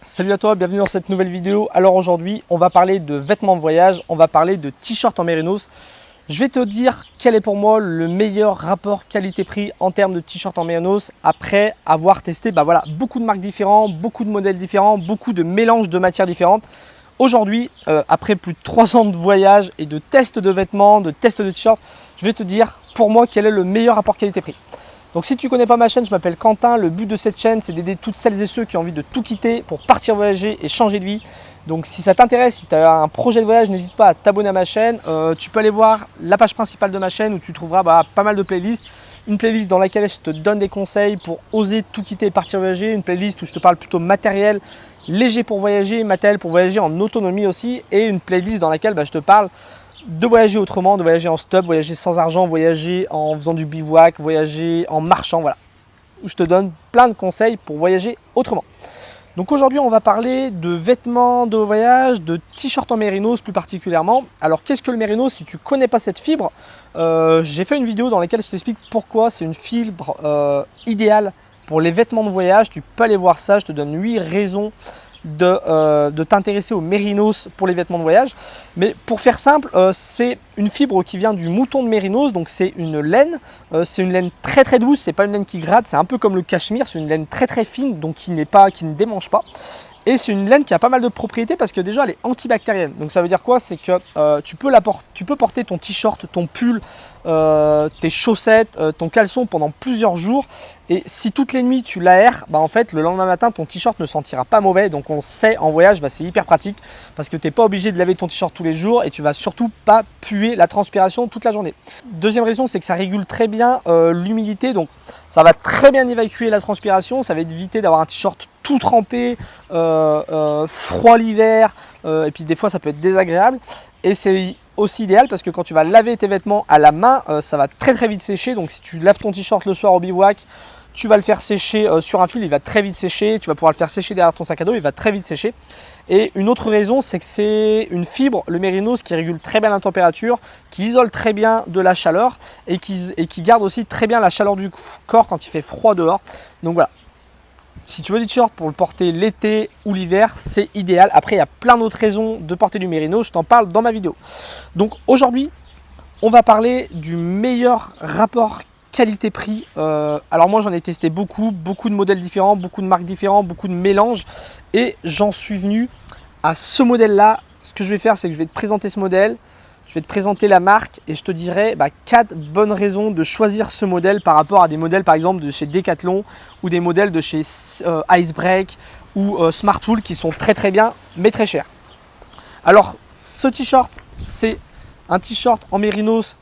Salut à toi, bienvenue dans cette nouvelle vidéo. Alors aujourd'hui, on va parler de vêtements de voyage, on va parler de t-shirts en mérinos. Je vais te dire quel est pour moi le meilleur rapport qualité-prix en termes de t-shirts en mérinos après avoir testé beaucoup de marques différentes, beaucoup de modèles différents, beaucoup de mélanges de matières différentes. Aujourd'hui, après plus de 3 ans de voyage et de tests de vêtements, de tests de t-shirts, je vais te dire pour moi quel est le meilleur rapport qualité-prix. Donc si tu ne connais pas ma chaîne, je m'appelle Quentin. Le but de cette chaîne, c'est d'aider toutes celles et ceux qui ont envie de tout quitter pour partir voyager et changer de vie. Donc si ça t'intéresse, si tu as un projet de voyage, n'hésite pas à t'abonner à ma chaîne. Tu peux aller voir la page principale de ma chaîne où tu trouveras pas mal de playlists. Une playlist dans laquelle je te donne des conseils pour oser tout quitter et partir voyager. Une playlist où je te parle plutôt matériel, léger pour voyager, matériel pour voyager en autonomie aussi. Et une playlist dans laquelle je te parle de voyager autrement, de voyager en stop, voyager sans argent, voyager en faisant du bivouac, voyager en marchant, voilà. Où je te donne plein de conseils pour voyager autrement. Donc aujourd'hui, on va parler de vêtements de voyage, de t-shirts en mérinos plus particulièrement. Alors qu'est-ce que le mérinos? Si tu ne connais pas cette fibre, j'ai fait une vidéo dans laquelle je t'explique pourquoi c'est une fibre idéale pour les vêtements de voyage. Tu peux aller voir ça, je te donne 8 raisons de t'intéresser aux mérinos pour les vêtements de voyage. Mais pour faire simple, c'est une fibre qui vient du mouton de mérinos, donc c'est une laine. C'est une laine très très douce, c'est pas une laine qui gratte, c'est un peu comme le cachemire, c'est une laine très très fine, donc qui ne démange pas. Et c'est une laine qui a pas mal de propriétés parce que déjà elle est antibactérienne. Donc ça veut dire quoi? C'est que tu peux porter ton t-shirt, ton pull, tes chaussettes, ton caleçon pendant plusieurs jours. Et si toutes les nuits tu l'aères, en fait le lendemain matin ton t-shirt ne sentira pas mauvais. Donc on sait en voyage, c'est hyper pratique parce que tu n'es pas obligé de laver ton t-shirt tous les jours et tu vas surtout pas puer la transpiration toute la journée. Deuxième raison, c'est que ça régule très bien l'humidité. Donc ça va très bien évacuer la transpiration, ça va éviter d'avoir un t-shirt tout trempé, froid l'hiver, et puis des fois ça peut être désagréable. Et c'est aussi idéal parce que quand tu vas laver tes vêtements à la main, ça va très très vite sécher. Donc si tu laves ton t-shirt le soir au bivouac, tu vas le faire sécher sur un fil, il va très vite sécher. Tu vas pouvoir le faire sécher derrière ton sac à dos, il va très vite sécher. Et une autre raison, c'est que c'est une fibre, le mérinos, qui régule très bien la température, qui isole très bien de la chaleur et qui garde aussi très bien la chaleur du corps quand il fait froid dehors. Donc voilà. Si tu veux des t-shirts pour le porter l'été ou l'hiver, c'est idéal. Après, il y a plein d'autres raisons de porter du mérinos. Je t'en parle dans ma vidéo. Donc aujourd'hui, on va parler du meilleur rapport qualité-prix. Alors moi, j'en ai testé beaucoup de modèles différents, beaucoup de marques différentes, beaucoup de mélanges. Et j'en suis venu à ce modèle-là. Ce que je vais faire, c'est que je vais te présenter ce modèle. Je vais te présenter la marque et je te dirai 4 bonnes raisons de choisir ce modèle par rapport à des modèles par exemple de chez Decathlon ou des modèles de chez Icebreak ou Smartwool qui sont très très bien mais très chers. Alors ce t-shirt, c'est un t-shirt en mérinos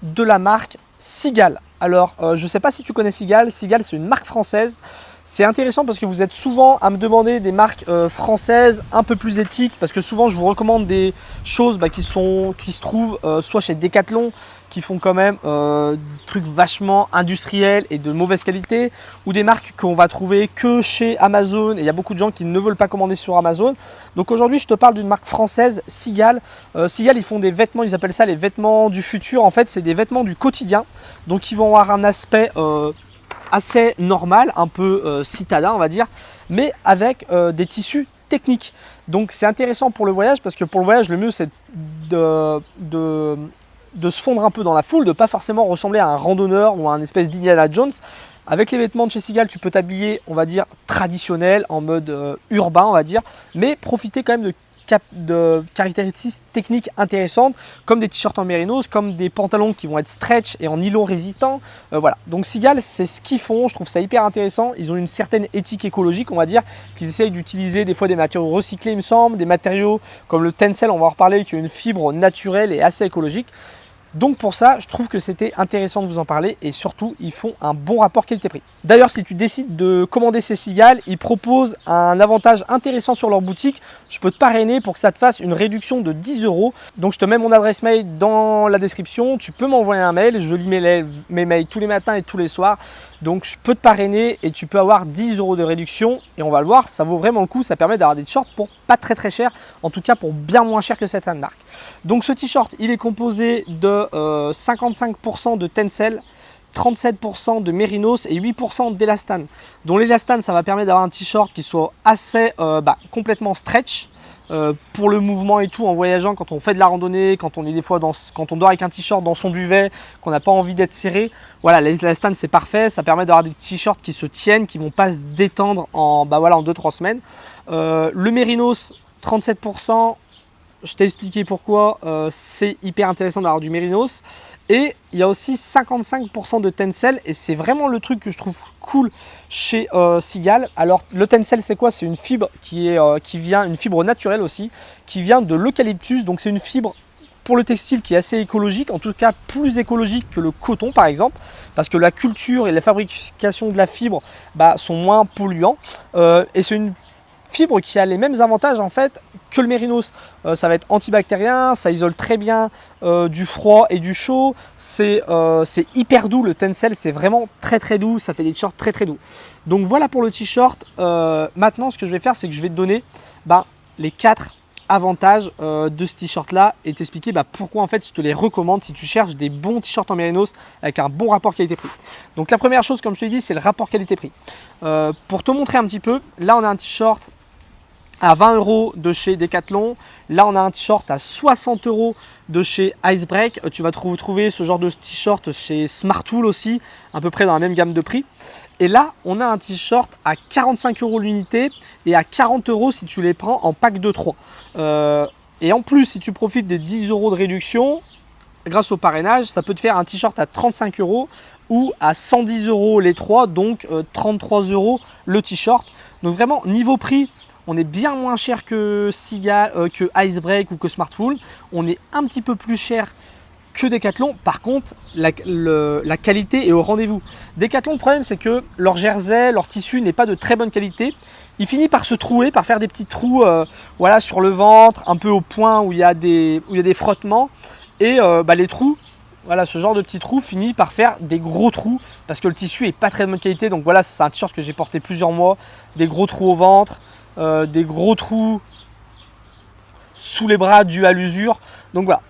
de la marque Seagal. Alors je ne sais pas si tu connais Seagal. Seagal, c'est une marque française. C'est intéressant parce que vous êtes souvent à me demander des marques françaises un peu plus éthiques parce que souvent je vous recommande des choses qui se trouvent soit chez Decathlon qui font quand même des trucs vachement industriels et de mauvaise qualité ou des marques qu'on va trouver que chez Amazon et il y a beaucoup de gens qui ne veulent pas commander sur Amazon. Donc aujourd'hui je te parle d'une marque française, Seagal. Seagal, ils font des vêtements, ils appellent ça les vêtements du futur. En fait c'est des vêtements du quotidien, donc ils vont avoir un aspect assez normal, un peu citadin on va dire, mais avec des tissus techniques. Donc c'est intéressant pour le voyage parce que pour le voyage le mieux c'est de se fondre un peu dans la foule, de pas forcément ressembler à un randonneur ou à un espèce d'Indiana Jones. Avec les vêtements de chez Seagal, tu peux t'habiller, on va dire, traditionnel, en mode urbain, on va dire, mais profiter quand même de caractéristiques techniques intéressantes comme des t-shirts en mérinos, comme des pantalons qui vont être stretch et en nylon résistant. Voilà, donc Seagal, c'est ce qu'ils font, je trouve ça hyper intéressant. Ils ont une certaine éthique écologique, on va dire, qu'ils essayent d'utiliser des fois des matériaux recyclés, il me semble, des matériaux comme le Tencel, on va en reparler, qui est une fibre naturelle et assez écologique. Donc pour ça, je trouve que c'était intéressant de vous en parler et surtout, ils font un bon rapport qualité-prix. D'ailleurs, si tu décides de commander ces Seagal, ils proposent un avantage intéressant sur leur boutique. Je peux te parrainer pour que ça te fasse une réduction de 10 €. Donc je te mets mon adresse mail dans la description. Tu peux m'envoyer un mail. Je lis mes mails tous les matins et tous les soirs. Donc je peux te parrainer et tu peux avoir 10 € de réduction. Et on va le voir, ça vaut vraiment le coup. Ça permet d'avoir des t-shirts pour pas très cher. En tout cas pour bien moins cher que certaines marques. Donc ce t-shirt, il est composé de 55% de Tencel, 37% de mérinos et 8% d'élastane. Donc l'élastane, ça va permettre d'avoir un t-shirt qui soit assez complètement stretch pour le mouvement et tout en voyageant, quand on fait de la randonnée, quand on est des fois quand on dort avec un t-shirt dans son duvet, qu'on n'a pas envie d'être serré. Voilà, l'élastane c'est parfait, ça permet d'avoir des t-shirts qui se tiennent, qui ne vont pas se détendre en 2-3 semaines. Le mérinos, 37%. Je t'ai expliqué pourquoi c'est hyper intéressant d'avoir du mérinos. Et il y a aussi 55% de tencel et c'est vraiment le truc que je trouve cool chez Seagal. Alors le tencel c'est quoi? C'est une fibre une fibre naturelle aussi, qui vient de l'eucalyptus. Donc c'est une fibre pour le textile qui est assez écologique, en tout cas plus écologique que le coton par exemple, parce que la culture et la fabrication de la fibre sont moins polluants. Et c'est une fibre qui a les mêmes avantages en fait que le mérinos. Ça va être antibactérien, ça isole très bien du froid et du chaud, c'est hyper doux. Le tencel c'est vraiment très très doux, ça fait des t-shirts très très doux. Donc voilà pour le t-shirt. Maintenant ce que je vais faire, c'est que je vais te donner les 4 avantages de ce t-shirt là et t'expliquer pourquoi en fait je te les recommande si tu cherches des bons t-shirts en mérinos avec un bon rapport qualité-prix. Donc la première chose, comme je te l'ai dit, c'est le rapport qualité-prix. Pour te montrer un petit peu, là on a un t-shirt à 20 € de chez Decathlon. Là on a un t-shirt à 60 € de chez Icebreak. Tu vas trouver ce genre de t-shirt chez Smartwool aussi, à peu près dans la même gamme de prix. Et là on a un t-shirt à 45 € l'unité et à 40 € si tu les prends en pack de 3. Et en plus, si tu profites des 10 € de réduction grâce au parrainage, ça peut te faire un t-shirt à 35 € ou à 110 € les 3, donc 33 € le t-shirt. Donc vraiment niveau prix, on est bien moins cher que Seagal, que Icebreak ou que Smartwool. On est un petit peu plus cher que Decathlon. Par contre, la qualité est au rendez-vous. Decathlon, le problème, c'est que leur jersey, leur tissu n'est pas de très bonne qualité. Il finit par se trouer, par faire des petits trous sur le ventre, un peu au point où il y a des frottements. Et les trous, ce genre de petits trous finit par faire des gros trous parce que le tissu est pas très de bonne qualité. Donc voilà, c'est un t-shirt que j'ai porté plusieurs mois. Des gros trous au ventre. Des gros trous sous les bras dus à l'usure. Donc voilà.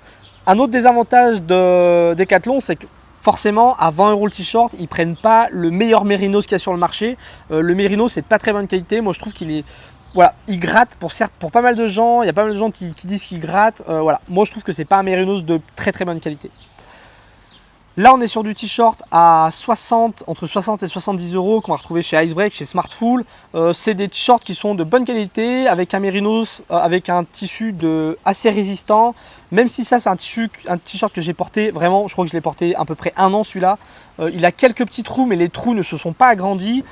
Un autre désavantage de Decathlon, c'est que forcément à 20 € le t-shirt, ils prennent pas le meilleur mérinos qu'il y a sur le marché. Le mérinos c'est de pas très bonne qualité. Moi je trouve qu'il est, il gratte pour pas mal de gens. Il y a pas mal de gens qui disent qu'il gratte. Moi je trouve que c'est pas un mérinos de très très bonne qualité. Là, on est sur du t-shirt à entre 60 et 70 € qu'on va retrouver chez Icebreak, chez Smartwool. C'est des t-shirts qui sont de bonne qualité, avec un mérinos, avec un tissu assez résistant. Même si ça, c'est un t-shirt que j'ai porté, vraiment, je crois que je l'ai porté à peu près 1 an celui-là. Il a quelques petits trous, mais les trous ne se sont pas agrandis.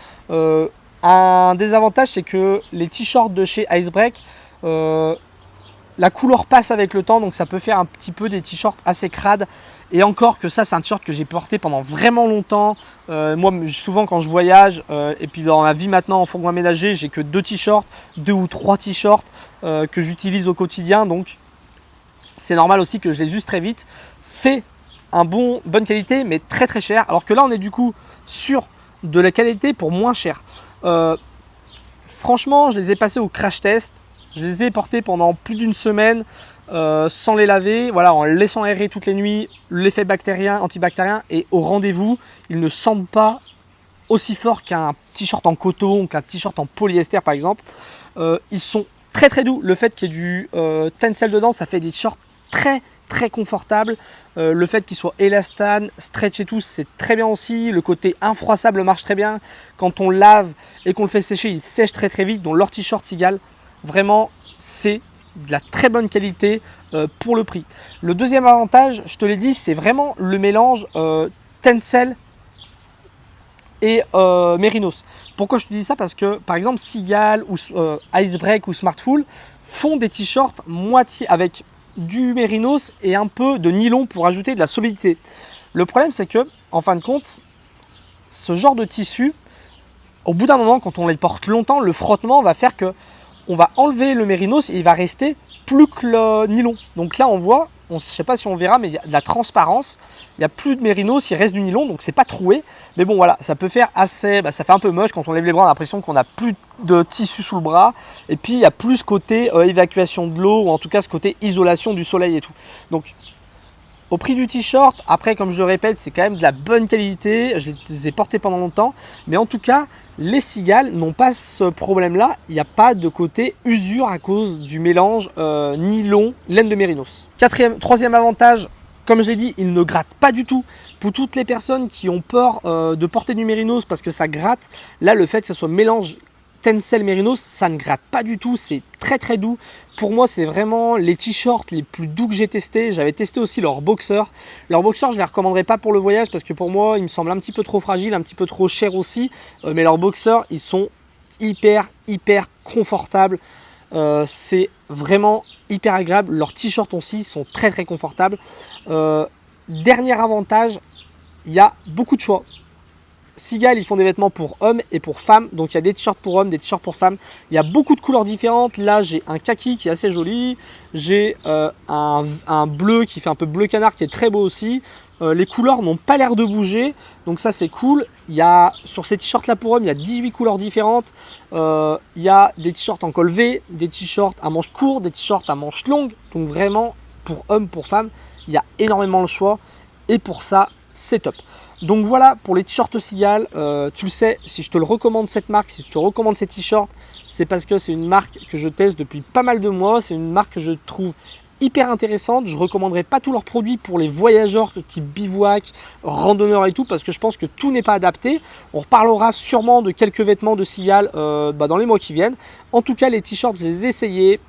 Un désavantage, c'est que les t-shirts de chez Icebreak, la couleur passe avec le temps, donc ça peut faire un petit peu des t-shirts assez crades. Et encore que ça, c'est un t-shirt que j'ai porté pendant vraiment longtemps. Moi, souvent quand je voyage, et puis dans la vie maintenant en fourgon aménagé, j'ai que 2 t-shirts, 2 ou 3 t-shirts que j'utilise au quotidien. Donc c'est normal aussi que je les use très vite. C'est bonne qualité, mais très très cher. Alors que là, on est du coup sur de la qualité pour moins cher. Franchement, je les ai passés au crash test. Je les ai portés pendant plus d'une semaine sans les laver, en laissant aérer toutes les nuits. L'effet antibactérien est au rendez-vous. Ils ne sentent pas aussi fort qu'un t-shirt en coton, qu'un t-shirt en polyester par exemple. Ils sont très très doux. Le fait qu'il y ait du tencel dedans, ça fait des shorts très très confortables. Le fait qu'il soit élastane, stretch et tout, c'est très bien aussi. Le côté infroissable marche très bien. Quand on lave et qu'on le fait sécher, il sèche très très vite. Donc leur t-shirt Seagal, vraiment, c'est de la très bonne qualité pour le prix. Le deuxième avantage, je te l'ai dit, c'est vraiment le mélange tencel et mérinos. Pourquoi je te dis ça? Parce que par exemple Seagal ou Icebreak ou Smartwool font des t-shirts moitié avec du mérinos et un peu de nylon pour ajouter de la solidité. Le problème, c'est que en fin de compte, ce genre de tissu, au bout d'un moment, quand on les porte longtemps, le frottement va faire que on va enlever le mérinos et il va rester plus que le nylon. Donc là, on voit, je ne sais pas si on verra, mais il y a de la transparence. Il n'y a plus de mérinos, il reste du nylon, donc c'est pas troué. Mais bon, voilà, ça peut faire assez, ça fait un peu moche quand on lève les bras. On a l'impression qu'on n'a plus de tissu sous le bras. Et puis il y a plus ce côté évacuation de l'eau, ou en tout cas ce côté isolation du soleil et tout. Donc Au prix du t-shirt, après comme je le répète, c'est quand même de la bonne qualité, je les ai portés pendant longtemps, mais en tout cas, les cigales n'ont pas ce problème-là, il n'y a pas de côté usure à cause du mélange nylon, laine de mérinos. Troisième avantage, comme je l'ai dit, il ne gratte pas du tout. Pour toutes les personnes qui ont peur de porter du mérinos parce que ça gratte, là le fait que ça soit mélange Tencel Mérinos, ça ne gratte pas du tout, c'est très très doux. Pour moi, c'est vraiment les t-shirts les plus doux que j'ai testés. J'avais testé aussi leurs boxers. Leurs boxers, je ne les recommanderais pas pour le voyage parce que pour moi, ils me semblent un petit peu trop fragiles, un petit peu trop chers aussi. Mais leurs boxers, ils sont hyper confortables. C'est vraiment hyper agréable. Leurs t-shirts aussi sont très très confortables. Dernier avantage, il y a beaucoup de choix. Seagal, ils font des vêtements pour hommes et pour femmes. Donc il y a des t-shirts pour hommes, des t-shirts pour femmes. Il y a beaucoup de couleurs différentes. Là, j'ai un kaki qui est assez joli. J'ai un bleu qui fait un peu bleu canard qui est très beau aussi. Les couleurs n'ont pas l'air de bouger. Donc ça, c'est cool. Il y a, sur ces t-shirts là pour hommes, il y a 18 couleurs différentes. Il y a des t-shirts en col V, des t-shirts à manches courtes, des t-shirts à manches longues. Donc vraiment, pour hommes, pour femmes, il y a énormément de choix. Et pour ça, c'est top. Donc voilà pour les t-shirts Seagal, tu le sais, si je te le recommande cette marque, si je te recommande ces t-shirts, c'est parce que c'est une marque que je teste depuis pas mal de mois, c'est une marque que je trouve hyper intéressante. Je ne recommanderais pas tous leurs produits pour les voyageurs type bivouac, randonneurs et tout, parce que je pense que tout n'est pas adapté. On reparlera sûrement de quelques vêtements de Seagal dans les mois qui viennent. En tout cas, les t-shirts, je les ai essayés,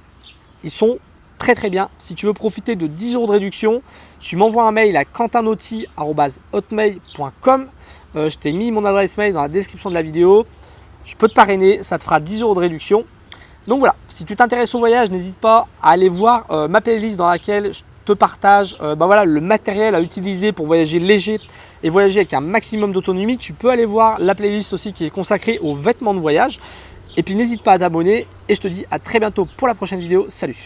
ils sont très bien. Si tu veux profiter de 10 € de réduction, tu m'envoies un mail à quentinauty@hotmail.com. Je t'ai mis mon adresse mail dans la description de la vidéo. Je peux te parrainer, ça te fera 10 € de réduction. Donc voilà, si tu t'intéresses au voyage, n'hésite pas à aller voir ma playlist dans laquelle je te partage voilà, le matériel à utiliser pour voyager léger et voyager avec un maximum d'autonomie. Tu peux aller voir la playlist aussi qui est consacrée aux vêtements de voyage. Et puis n'hésite pas à t'abonner et je te dis à très bientôt pour la prochaine vidéo. Salut!